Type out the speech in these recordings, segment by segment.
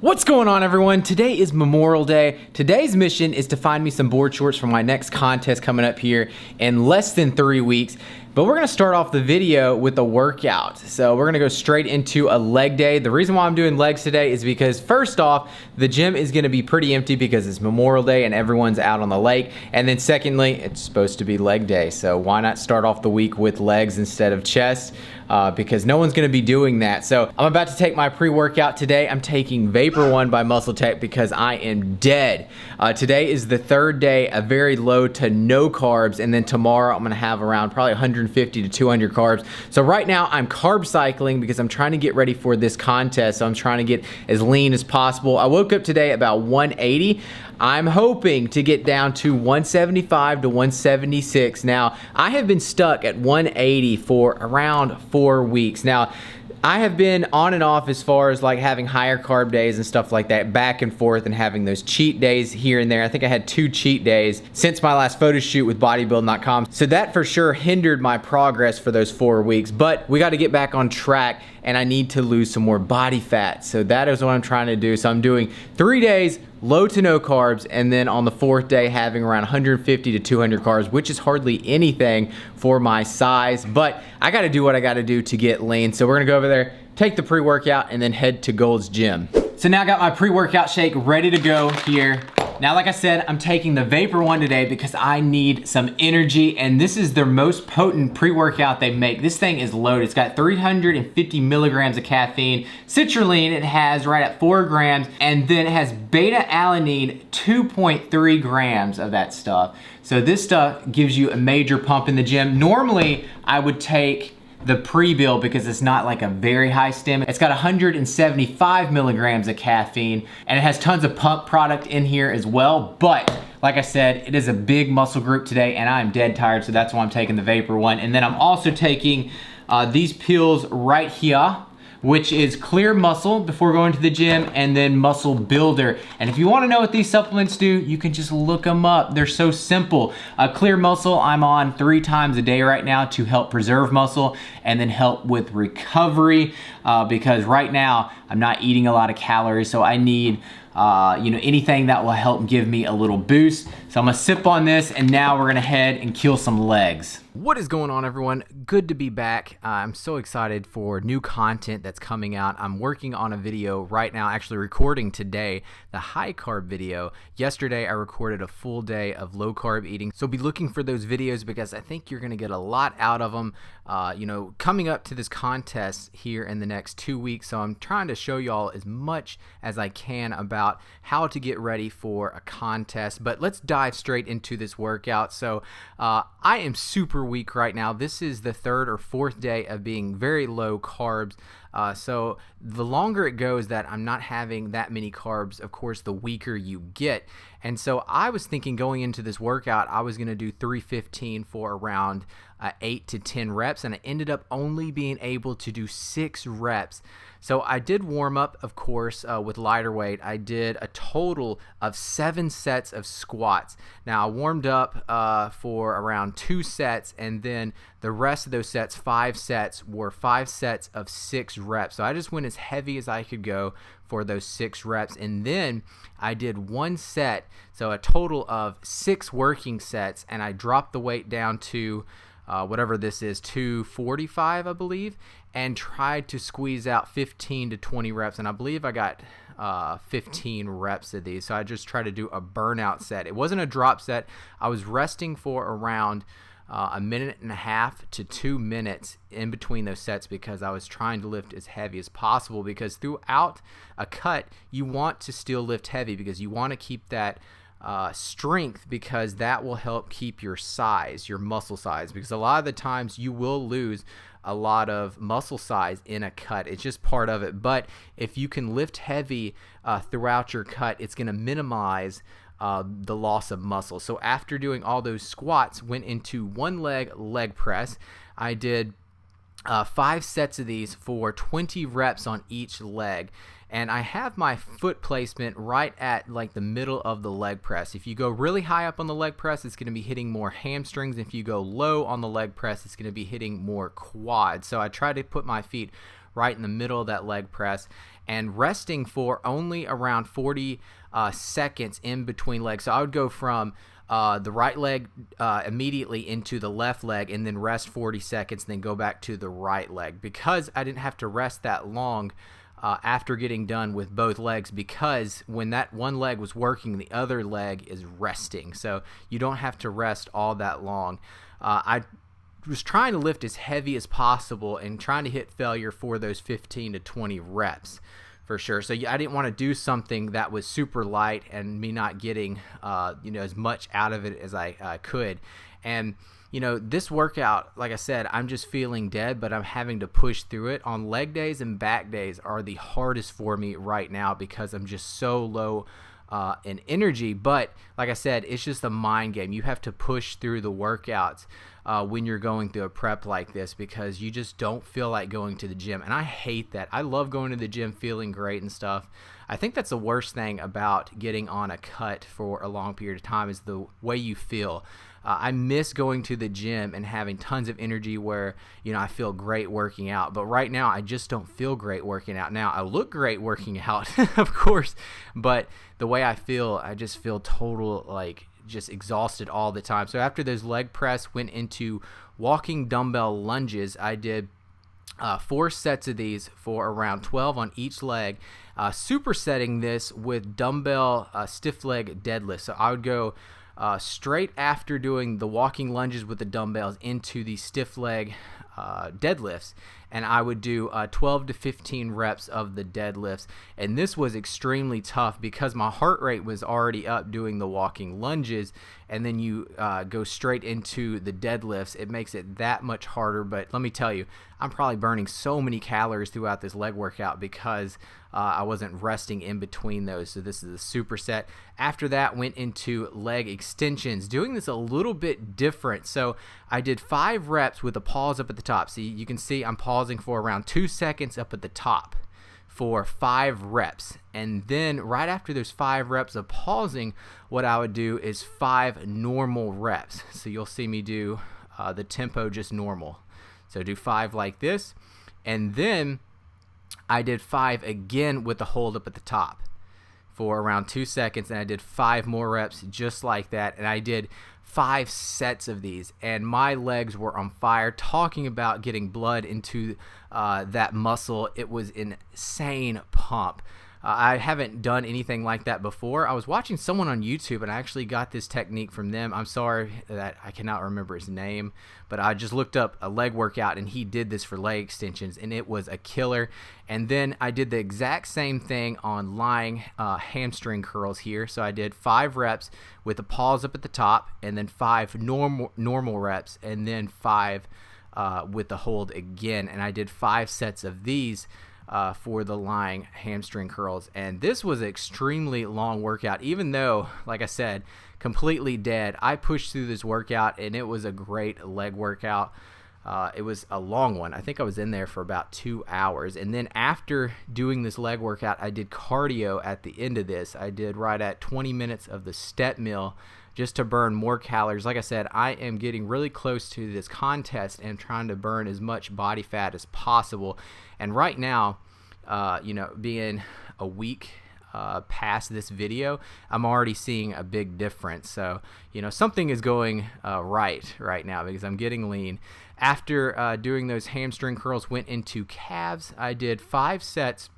What's going on, everyone? Today is Memorial Day. Today's mission is to find me some board shorts for my next contest coming up here in less than 3 weeks. But we're gonna start off the video with a workout. So we're gonna go straight into a leg day. The reason why I'm doing legs today is because first off, the gym is gonna be pretty empty because it's Memorial Day and everyone's out on the lake. And then secondly, it's supposed to be leg day. So why not start off the week with legs instead of chest? Because no one's gonna be doing that. So I'm about to take my pre-workout today. I'm taking Vapor One by Muscle Tech because I am dead. Today is the third day of very low to no carbs, and then tomorrow I'm gonna have around probably 150 to 200 carbs. So right now I'm carb cycling because I'm trying to get ready for this contest. So I'm trying to get as lean as possible. I woke up today about 180. I'm hoping to get down to 175 to 176. Now, I have been stuck at 180 for around 4 weeks. Now, I have been on and off as far as like having higher carb days and stuff like that, back and forth, and having those cheat days here and there. I think I had 2 cheat days since my last photo shoot with bodybuilding.com. So that for sure hindered my progress for those 4 weeks, but we got to get back on track and I need to lose some more body fat. So that is what I'm trying to do. So I'm doing 3 days, low to no carbs, and then on the 4th day having around 150 to 200 carbs, which is hardly anything for my size, but I gotta do what I gotta do to get lean. So we're gonna go over there, take the pre-workout, and then head to Gold's Gym. So now I got my pre-workout shake ready to go here. Now, like I said, I'm taking the Vapor One today because I need some energy, and this is their most potent pre-workout they make. This thing is loaded. It's got 350 milligrams of caffeine. Citrulline, it has right at 4 grams, and then it has beta-alanine, 2.3 grams of that stuff. So this stuff gives you a major pump in the gym. Normally, I would take the pre-bill because it's not like a very high stim. It's got 175 milligrams of caffeine, and it has tons of pump product in here as well. But like I said, it is a big muscle group today and I'm dead tired, so that's why I'm taking the Vapor One. And then I'm also taking these pills right here, which is Clear Muscle before going to the gym, and then Muscle Builder. And if you wanna know what these supplements do, you can just look them up. They're so simple. Clear Muscle, I'm on 3 times a day right now to help preserve muscle and then help with recovery, because right now I'm not eating a lot of calories, so I need anything that will help give me a little boost. So I'm gonna sip on this, and now we're gonna head and kill some legs. What is going on, everyone? Good to be back. I'm so excited for new content that's coming out. I'm working on a video right now, actually recording today, the high carb video. Yesterday, I recorded a full day of low carb eating. So be looking for those videos because I think you're gonna get a lot out of them, coming up to this contest here in the next 2 weeks. So I'm trying to show y'all as much as I can about how to get ready for a contest. But let's dive straight into this workout. So I am super weak right now. This is the 3rd or 4th day of being very low carbs. So the longer it goes that I'm not having that many carbs, of course, the weaker you get. And so I was thinking going into this workout, I was going to do 315 for around 8 to 10 reps, and I ended up only being able to do 6 reps. So I did warm up, of course, with lighter weight. I did a total of 7 sets of squats. Now I warmed up for around 2 sets, and then the rest of those sets, 5 sets, were 5 sets of 6 reps. So I just went as heavy as I could go for those 6 reps, and then I did 1 set, so a total of 6 working sets, and I dropped the weight down to whatever this is, 245, I believe, and tried to squeeze out 15 to 20 reps, and I believe I got 15 reps of these. So I just tried to do a burnout set. It wasn't a drop set. I was resting for around a minute and a half to 2 minutes in between those sets because I was trying to lift as heavy as possible, because throughout a cut you want to still lift heavy because you want to keep that strength, because that will help keep your size, your muscle size, because a lot of the times you will lose a lot of muscle size in a cut. It's just part of it. But if you can lift heavy throughout your cut, it's going to minimize the loss of muscle. So after doing all those squats, went into 1 leg press. I did 5 sets of these for 20 reps on each leg. And I have my foot placement right at like the middle of the leg press. If you go really high up on the leg press, it's going to be hitting more hamstrings. If you go low on the leg press, it's going to be hitting more quads. So I try to put my feet right in the middle of that leg press. and resting for only around 40 seconds in between legs. So I would go from the right leg immediately into the left leg and then rest 40 seconds, then go back to the right leg, because I didn't have to rest that long after getting done with both legs, because when that one leg was working, the other leg is resting. So you don't have to rest all that long. I was trying to lift as heavy as possible and trying to hit failure for those 15 to 20 reps. For sure. So I didn't want to do something that was super light and me not getting as much out of it as I could. And this workout, like I said, I'm just feeling dead, but I'm having to push through it. On leg days and back days are the hardest for me right now because I'm just so low in energy. But like I said, it's just a mind game. You have to push through the workouts when you're going through a prep like this, because you just don't feel like going to the gym. And I hate that. I love going to the gym, feeling great and stuff. I think that's the worst thing about getting on a cut for a long period of time, is the way you feel. I miss going to the gym and having tons of energy where, I feel great working out. But right now, I just don't feel great working out. Now, I look great working out, of course, but the way I feel, I just feel just exhausted all the time. So after those leg press, went into walking dumbbell lunges. I did 4 sets of these for around 12 on each leg, supersetting this with dumbbell stiff leg deadlifts. So I would go straight after doing the walking lunges with the dumbbells into the stiff leg deadlifts, and I would do 12 to 15 reps of the deadlifts. And this was extremely tough because my heart rate was already up doing the walking lunges, and then you go straight into the deadlifts. It makes it that much harder. But let me tell you, I'm probably burning so many calories throughout this leg workout because I wasn't resting in between those. So this is a superset. After that, went into leg extensions, doing this a little bit different. So I did 5 reps with a pause up at the top. So you can see I'm pausing for around 2 seconds up at the top for 5 reps. And then right after those 5 reps of pausing, what I would do is 5 normal reps. So you'll see me do the tempo just normal. So do 5 like this, and then I did 5 again with the hold up at the top for around 2 seconds, and I did 5 more reps just like that, and I did 5 sets of these, and my legs were on fire. Talking about getting blood into that muscle, it was an insane pump. I haven't done anything like that before. I was watching someone on YouTube, and I actually got this technique from them. I'm sorry that I cannot remember his name, but I just looked up a leg workout, and he did this for leg extensions, and it was a killer. And then I did the exact same thing on lying hamstring curls here. So I did 5 reps with a pause up at the top, and then 5 normal reps, and then 5 with the hold again. And I did 5 sets of these for the lying hamstring curls. And this was an extremely long workout, even though, like I said, completely dead. I pushed through this workout, and it was a great leg workout. It was a long one. I think I was in there for about 2 hours. And then after doing this leg workout, I did cardio at the end of this. I did right at 20 minutes of the step mill just to burn more calories. Like I said, I am getting really close to this contest and trying to burn as much body fat as possible. And right now, being a week past this video, I'm already seeing a big difference. So, something is going right now because I'm getting lean. After doing those hamstring curls, went into calves. I did 5 sets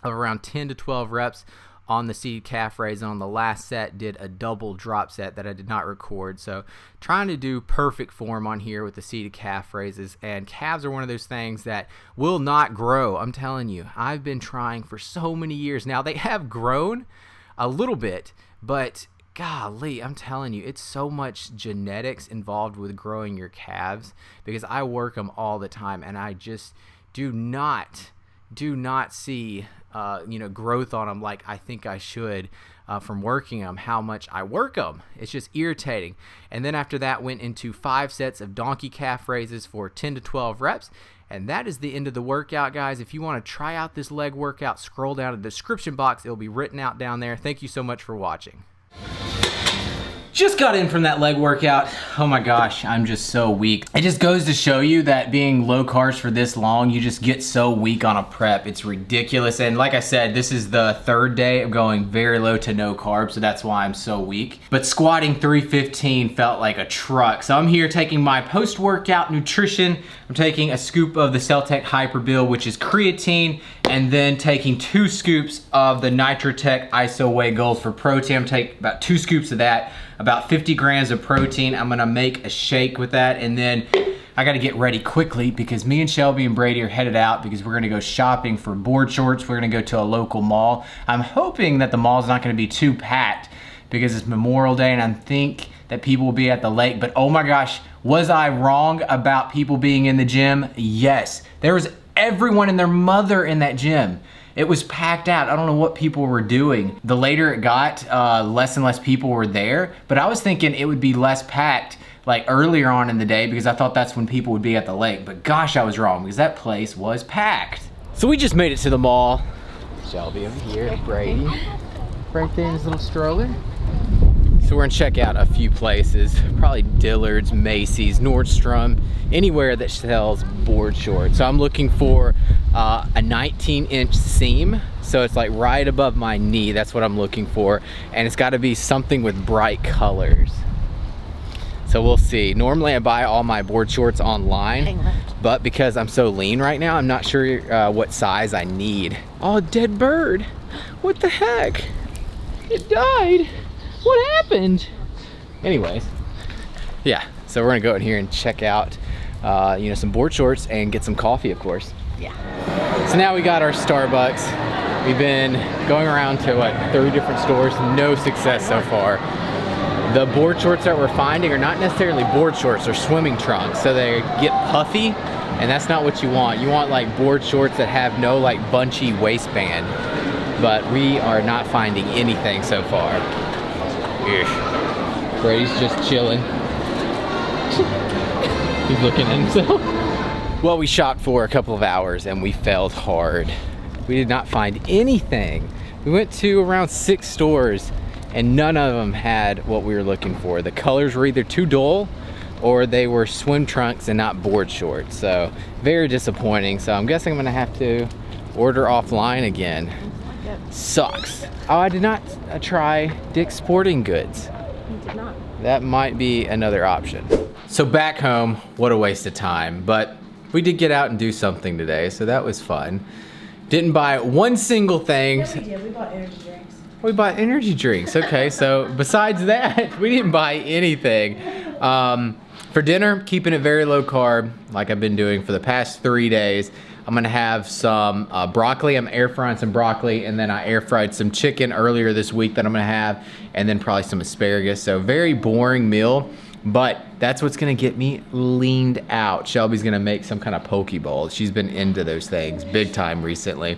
of around 10 to 12 reps on the seated calf raise, and on the last set did a double drop set that I did not record. So trying to do perfect form on here with the seated calf raises, and calves are one of those things that will not grow. I'm telling you, I've been trying for so many years now. They have grown a little bit, but golly, I'm telling you, it's so much genetics involved with growing your calves, because I work them all the time, and I just do not see growth on them like I think I should from working them, how much I work them. It's just irritating. And then after that, went into 5 sets of donkey calf raises for 10 to 12 reps. And that is the end of the workout, guys. If you want to try out this leg workout, scroll down to the description box. It'll be written out down there. Thank you so much for watching. Just got in from that leg workout. Oh my gosh, I'm just so weak. It just goes to show you that being low carbs for this long, you just get so weak on a prep. It's ridiculous. And like I said, this is the third day of going very low to no carbs, so that's why I'm so weak. But squatting 315 felt like a truck. So I'm here taking my post-workout nutrition. I'm taking a scoop of the Celtec Hyperbill, which is creatine, and then taking 2 scoops of the Nitrotech ISO Whey Gold for protein. I'm taking about 2 scoops of that, about 50 grams of protein. I'm gonna make a shake with that, and then I gotta get ready quickly because me and Shelby and Brady are headed out because we're gonna go shopping for board shorts. We're gonna go to a local mall. I'm hoping that the mall's not gonna be too packed because it's Memorial Day and I think that people will be at the lake, but oh my gosh, was I wrong about people being in the gym? Yes, there was everyone and their mother in that gym. It was packed out. I don't know what people were doing. The later it got, less and less people were there, but I was thinking it would be less packed like earlier on in the day because I thought that's when people would be at the lake, but gosh, I was wrong because that place was packed. So we just made it to the mall. Shelby over here, Brady, right there in his little stroller. So we're gonna check out a few places, probably Dillard's, Macy's, Nordstrom, anywhere that sells board shorts. So I'm looking for a 19-inch seam. So it's like right above my knee, that's what I'm looking for. And it's gotta be something with bright colors. So we'll see. Normally I buy all my board shorts online, but because I'm so lean right now, I'm not sure what size I need. Oh, dead bird. What the heck? It died. What happened? Anyways, yeah, so we're gonna go in here and check out you know, some board shorts and get some coffee, of course. Yeah. So now we got our Starbucks. We've been going around to what, 3 different stores, no success so far. The board shorts that we're finding are not necessarily board shorts, they're swimming trunks. So they get puffy, and that's not what you want. You want like board shorts that have no like bunchy waistband. But we are not finding anything so far. Brady's just chilling. He's looking at himself. Well, we shopped for a couple of hours and we failed hard. We did not find anything. We went to around 6 stores and none of them had what we were looking for. The colors were either too dull or they were swim trunks and not board shorts. So very disappointing. So I'm guessing I'm gonna have to order offline again. Sucks. Oh, I did not try Dick's Sporting Goods. You did not. That might be another option. So back home, what a waste of time. But we did get out and do something today, so that was fun. Didn't buy one single thing. Yeah, we did. We bought energy drinks. We bought energy drinks. Okay, so besides that, we didn't buy anything. For dinner, keeping it very low carb, like I've been doing for the past 3 days. I'm gonna have some broccoli. I'm air frying some broccoli, and then I air fried some chicken earlier this week that I'm gonna have, and then probably some asparagus. So very boring meal, but that's what's gonna get me leaned out. Shelby's gonna make some kind of poke bowl. She's been into those things big time recently.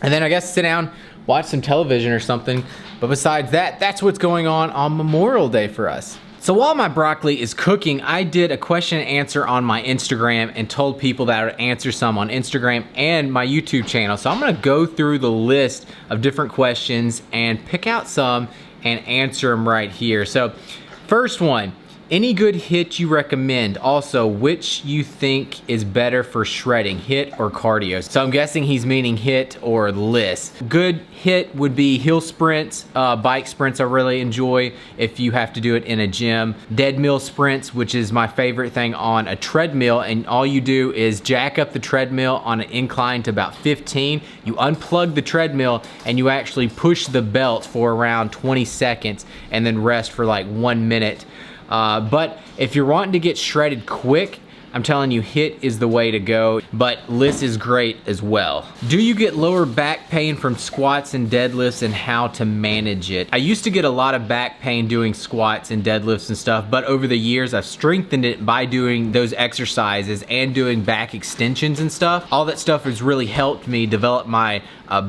And then I guess sit down, watch some television or something. But besides that, that's what's going on Memorial Day for us. So while my broccoli is cooking, I did a question and answer on my Instagram and told people that I would answer some on Instagram and my YouTube channel. So I'm gonna go through the list of different questions and pick out some and answer them right here. So first one, any good HIIT you recommend? Also, which you think is better for shredding, HIIT or cardio? So I'm guessing he's meaning HIIT or LISS. Good HIIT would be hill sprints, bike sprints I really enjoy if you have to do it in a gym. Dead mill sprints, which is my favorite thing on a treadmill, and all you do is jack up the treadmill on an incline to about 15. You unplug the treadmill and you actually push the belt for around 20 seconds and then rest for like 1 minute. But if you're wanting to get shredded quick, I'm telling you, HIIT is the way to go, but LISS is great as well. Do you get lower back pain from squats and deadlifts, and how to manage it? I used to get a lot of back pain doing squats and deadlifts and stuff, but over the years I've strengthened it by doing those exercises and doing back extensions and stuff. All that stuff has really helped me develop my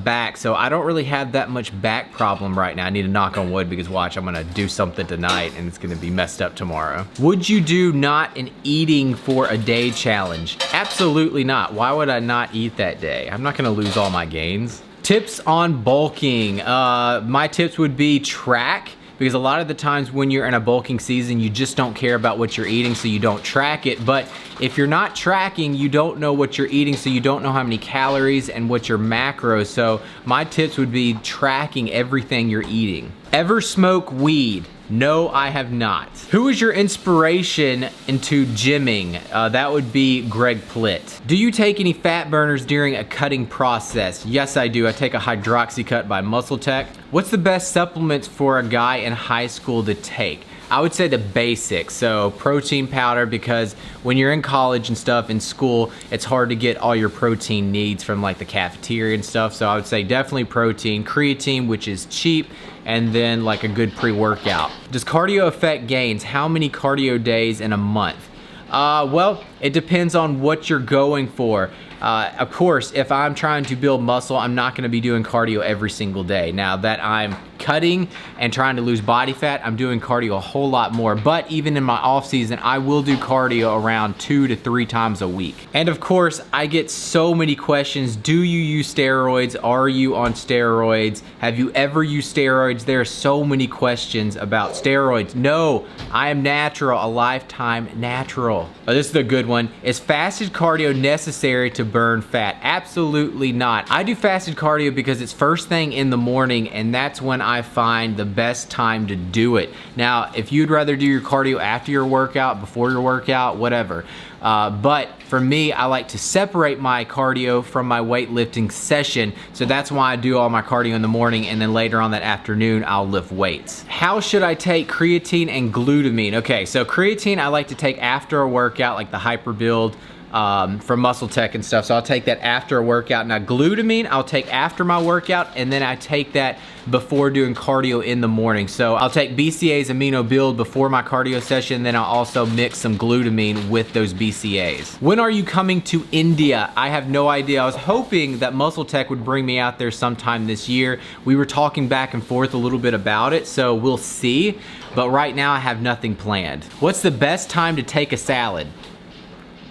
back, so I don't really have that much back problem right now. I need to knock on wood because watch, I'm gonna do something tonight and it's gonna be messed up tomorrow. Would you do not an eating for a day challenge? Absolutely not. Why would I not eat that day? I'm not gonna lose all my gains. Tips on bulking. My tips would be track because a lot of the times when you're in a bulking season, you just don't care about what you're eating, so you don't track it. But if you're not tracking, you don't know what you're eating, so you don't know how many calories and what your macros. So my tips would be tracking everything you're eating. Ever smoke weed? No, I have not. Who is your inspiration into gymming? That would be Greg Plitt. Do you take any fat burners during a cutting process? Yes, I do. I take a hydroxy cut by Muscle Tech. What's the best supplements for a guy in high school to take? I would say the basics. So protein powder, because when you're in college and stuff in school, it's hard to get all your protein needs from like the cafeteria and stuff. So I would say definitely protein, creatine, which is cheap, and then like a good pre-workout. Does cardio affect gains? How many cardio days in a month? Well, it depends on what you're going for. Of course, if I'm trying to build muscle, I'm not gonna be doing cardio every single day. Now that I'm cutting and trying to lose body fat, I'm doing cardio a whole lot more. But even in my off season, I will do cardio around 2 to 3 times a week. And of course, I get so many questions. Do you use steroids? Are you on steroids? Have you ever used steroids? There are so many questions about steroids. No, I am natural, a lifetime natural. Oh, this is a good one. Is fasted cardio necessary to burn fat? Absolutely not. I do fasted cardio because it's first thing in the morning, and that's when I find the best time to do it. Now, if you'd rather do your cardio after your workout, before your workout, whatever. But for me, I like to separate my cardio from my weightlifting session. So that's why I do all my cardio in the morning, and then later on that afternoon, I'll lift weights. How should I take creatine and glutamine? Okay, so creatine I like to take after a workout, like the Hyper Build, from Muscle Tech and stuff. So I'll take that after a workout. Now glutamine, I'll take after my workout, and then I take that before doing cardio in the morning. So I'll take BCA's Amino Build before my cardio session, then I'll also mix some glutamine with those BCA's. When are you coming to India? I have no idea. I was hoping that Muscle Tech would bring me out there sometime this year. We were talking back and forth a little bit about it, so we'll see. But right now I have nothing planned. What's the best time to take a salad?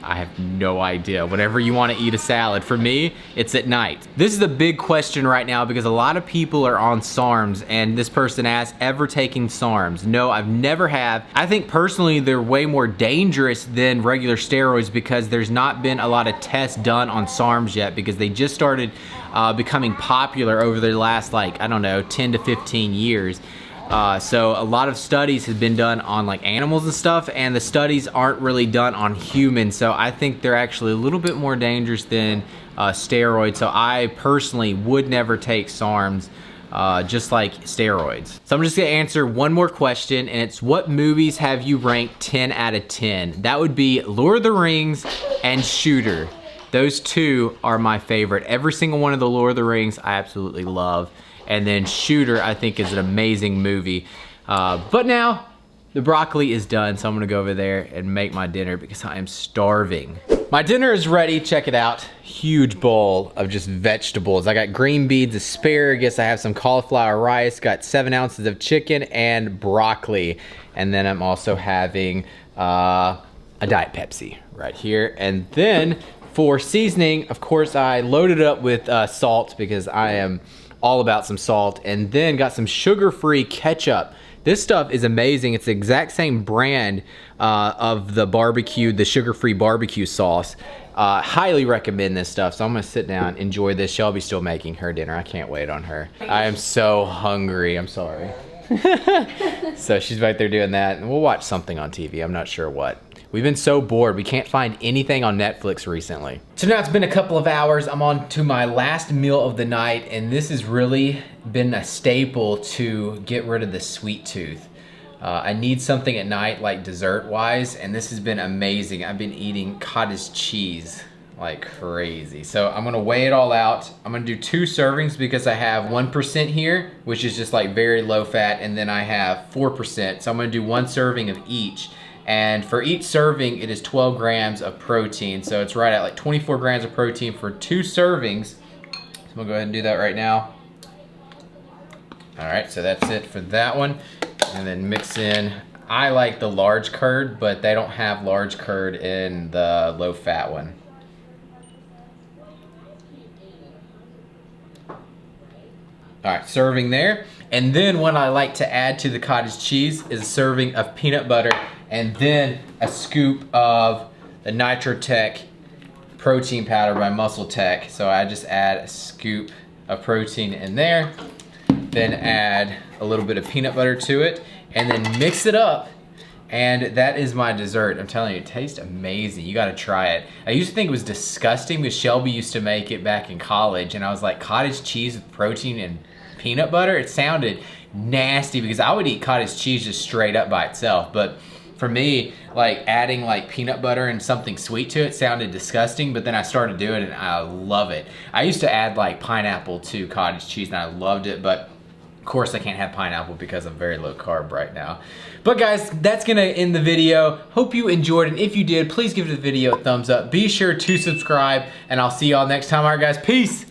I have no idea. Whenever you want to eat a salad. For me, it's at night. This is a big question right now because a lot of people are on Sarms, and this person asked, ever taking Sarms? No, I've never have. I think personally they're way more dangerous than regular steroids because there's not been a lot of tests done on Sarms yet, because they just started becoming popular over the last, like, I don't know, 10 to 15 years. So a lot of studies have been done on like animals and stuff, and the studies aren't really done on humans. So I think they're actually a little bit more dangerous than steroids. So I personally would never take Sarms, just like steroids. So I'm just gonna answer one more question, and it's, what movies have you ranked 10 out of 10? That would be Lord of the Rings and Shooter. Those two are my favorite. Every single one of the Lord of the Rings I absolutely love. And then Shooter, I think, is an amazing movie. But now, the broccoli is done, so I'm gonna go over there and make my dinner because I am starving. My dinner is ready, check it out. Huge bowl of just vegetables. I got green beans, asparagus, I have some cauliflower rice, got 7 ounces of chicken and broccoli. And then I'm also having a Diet Pepsi right here. And then for seasoning, of course, I loaded up with salt because I am all about some salt, and then got some sugar-free ketchup. This stuff is amazing. It's the exact same brand of the barbecue, the sugar-free barbecue sauce. Highly recommend this stuff. So I'm gonna sit down, enjoy this. Shelby's still making her dinner. I can't wait on her. I am so hungry, I'm sorry. So she's right there doing that, and we'll watch something on TV. I'm not sure what. We've been so bored. We can't find anything on Netflix recently. So now it's been a couple of hours. I'm on to my last meal of the night, and this has really been a staple to get rid of the sweet tooth. I need something at night, like dessert-wise, and this has been amazing. I've been eating cottage cheese like crazy. So I'm gonna weigh it all out. I'm gonna do 2 servings because I have 1% here, which is just like very low fat, and then I have 4%. So I'm gonna do 1 serving of each. And for each serving, it is 12 grams of protein. So it's right at like 24 grams of protein for 2 servings. So I'm gonna go ahead and do that right now. All right, so that's it for that one. And then mix in, I like the large curd, but they don't have large curd in the low fat one. All right, serving there. And then what I like to add to the cottage cheese is a serving of peanut butter and then a scoop of the Nitrotech protein powder by Muscle Tech. So I just add a scoop of protein in there, then add a little bit of peanut butter to it, and then mix it up. And that is my dessert. I'm telling you, it tastes amazing. You gotta try it. I used to think it was disgusting because Shelby used to make it back in college, and I was like, cottage cheese with protein and peanut butter? It sounded nasty because I would eat cottage cheese just straight up by itself. But for me, like adding like peanut butter and something sweet to it sounded disgusting, but then I started doing it and I love it. I used to add like pineapple to cottage cheese and I loved it, but of course I can't have pineapple because I'm very low carb right now. But guys, that's gonna end the video. Hope you enjoyed, and if you did, please give the video a thumbs up. Be sure to subscribe, and I'll see y'all next time. All right guys, peace.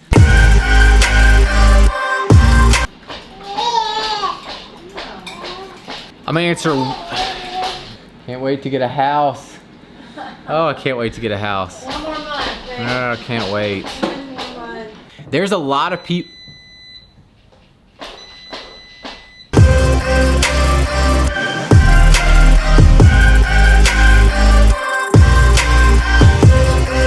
I'm gonna answer. Can't wait to get a house. Oh, I can't wait to get a house. One more month. Oh, I can't wait. One more month. There's a lot of people.